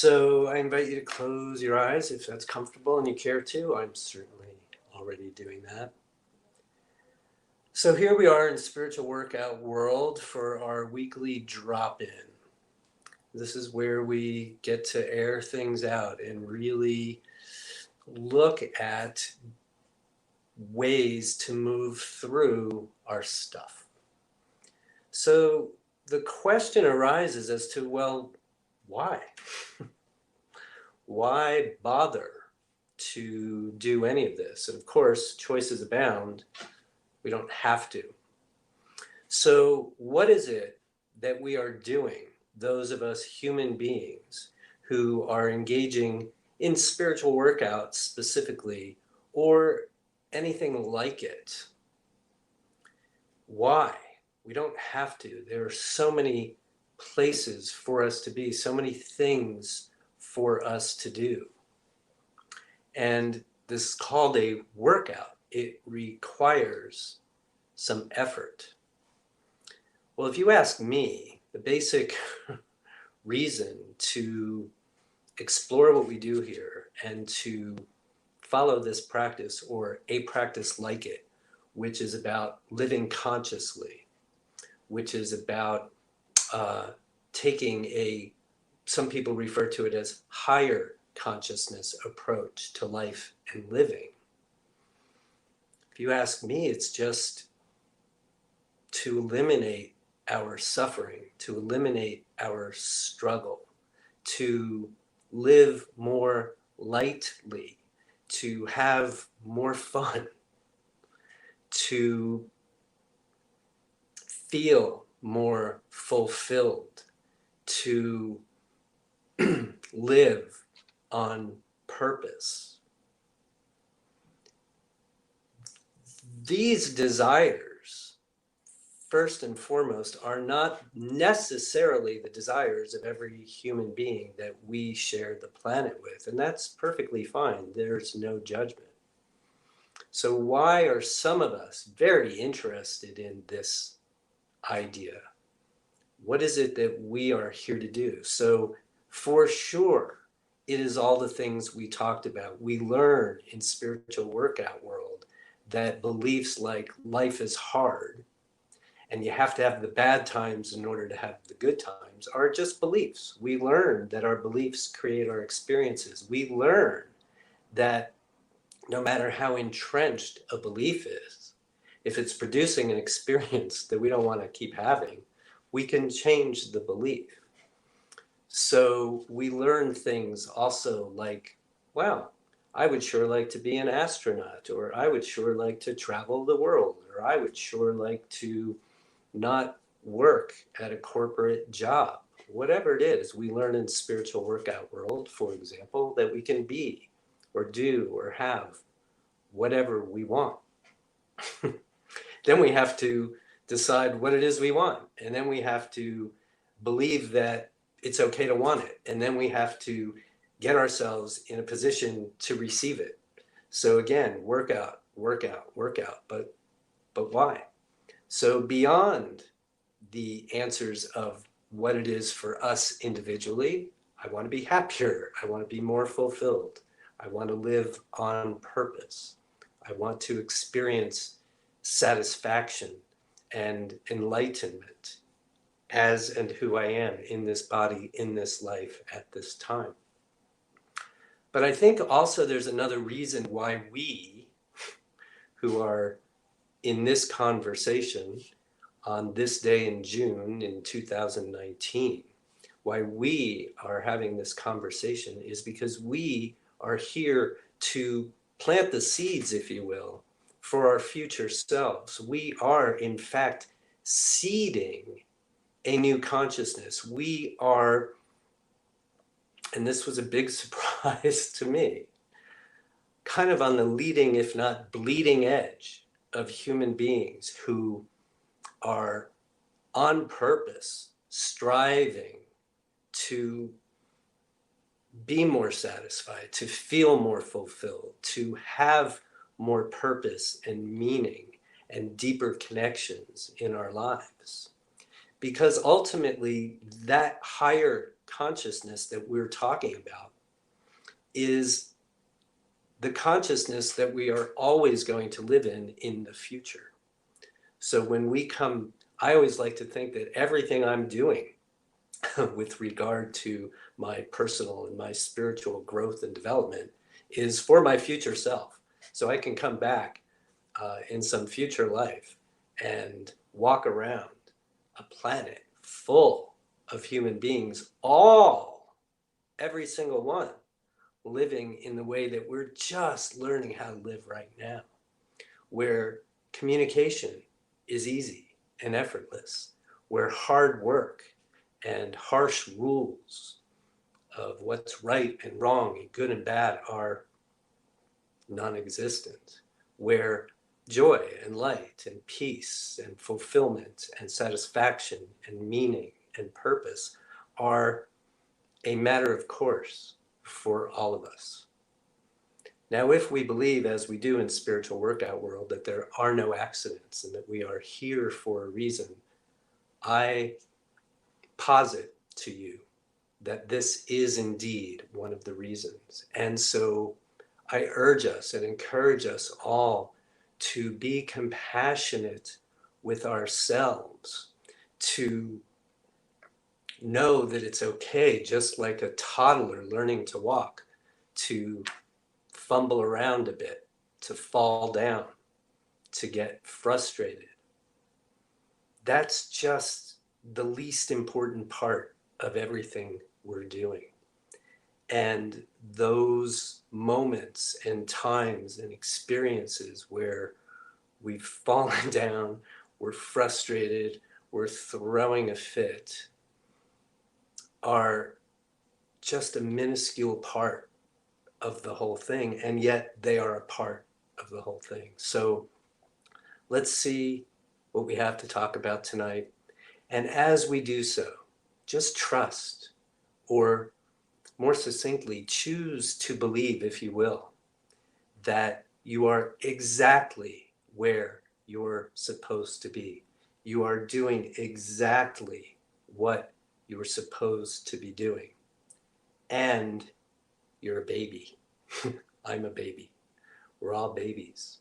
So I invite you to close your eyes if that's comfortable and you care to. I'm certainly already doing that. So here we are in spiritual workout world for our weekly drop-in. This is where we get to air things out and really look at ways to move through our stuff. So the question arises as to, well, why? Why bother to do any of this? And of course, choices abound. We don't have to. So what is it that we are doing, those of us human beings who are engaging in spiritual workouts specifically, or anything like it? Why? We don't have to. There are so many places for us to be, so many things for us to do. And this is called a workout. It requires some effort. Well, if you ask me, the basic reason to explore what we do here and to follow this practice or a practice like it, which is about living consciously, which is about taking some people refer to it as higher consciousness approach to life and living. If you ask me, it's just to eliminate our suffering, to eliminate our struggle, to live more lightly, to have more fun, to feel more fulfilled, to live on purpose. These desires, first and foremost, are not necessarily the desires of every human being that we share the planet with, and that's perfectly fine. There's no judgment. So why are some of us very interested in this idea? What is it that we are here to do? So for sure, it is all the things we talked about. We learn in spiritual workout world that beliefs like life is hard and you have to have the bad times in order to have the good times are just beliefs. We learn that our beliefs create our experiences. We learn that no matter how entrenched a belief is, if it's producing an experience that we don't want to keep having, we can change the belief. So we learn things also like, wow, I would sure like to be an astronaut, or I would sure like to travel the world, or I would sure like to not work at a corporate job. Whatever it is, we learn in spiritual workout world, for example, that we can be or do or have whatever we want. Then we have to decide what it is we want. And then we have to believe that it's okay to want it. And then we have to get ourselves in a position to receive it. So again, workout, workout, workout. But why? So beyond the answers of what it is for us individually, I want to be happier. I want to be more fulfilled. I want to live on purpose. I want to experience satisfaction and enlightenment as and who I am in this body, in this life, at this time. But I think also there's another reason why we, who are in this conversation on this day in June in 2019, why we are having this conversation is because we are here to plant the seeds, if you will, for our future selves. We are, in fact, seeding a new consciousness. We are, and this was a big surprise to me, kind of on the leading, if not bleeding edge of human beings who are on purpose striving to be more satisfied, to feel more fulfilled, to have more purpose and meaning and deeper connections in our lives. because ultimately that higher consciousness that we're talking about is the consciousness that we are always going to live in the future. So when we come, I always like to think that everything I'm doing with regard to my personal and my spiritual growth and development is for my future self. So I can come back in some future life and walk around a planet full of human beings, every single one, living in the way that we're just learning how to live right now, where communication is easy and effortless, where hard work and harsh rules of what's right and wrong and good and bad are non-existent, where joy and light and peace and fulfillment and satisfaction and meaning and purpose are a matter of course for all of us. Now, if we believe, as we do in spiritual workout world, that there are no accidents and that we are here for a reason, I posit to you that this is indeed one of the reasons. And so I urge us and encourage us all to be compassionate with ourselves, to know that it's okay, just like a toddler learning to walk, to fumble around a bit, to fall down, to get frustrated. That's just the least important part of everything we're doing. And those moments and times and experiences where we've fallen down, we're frustrated, we're throwing a fit, are just a minuscule part of the whole thing, and yet they are a part of the whole thing. So let's see what we have to talk about tonight. And as we do so, just trust, or more succinctly, choose to believe, if you will, that you are exactly where you're supposed to be. You are doing exactly what you're supposed to be doing. And you're a baby. I'm a baby. We're all babies.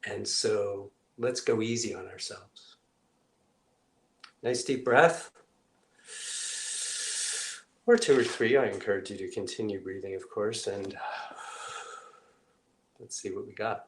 And so let's go easy on ourselves. Nice deep breath. Or 2 or 3. I encourage you to continue breathing, of course, and let's see what we got.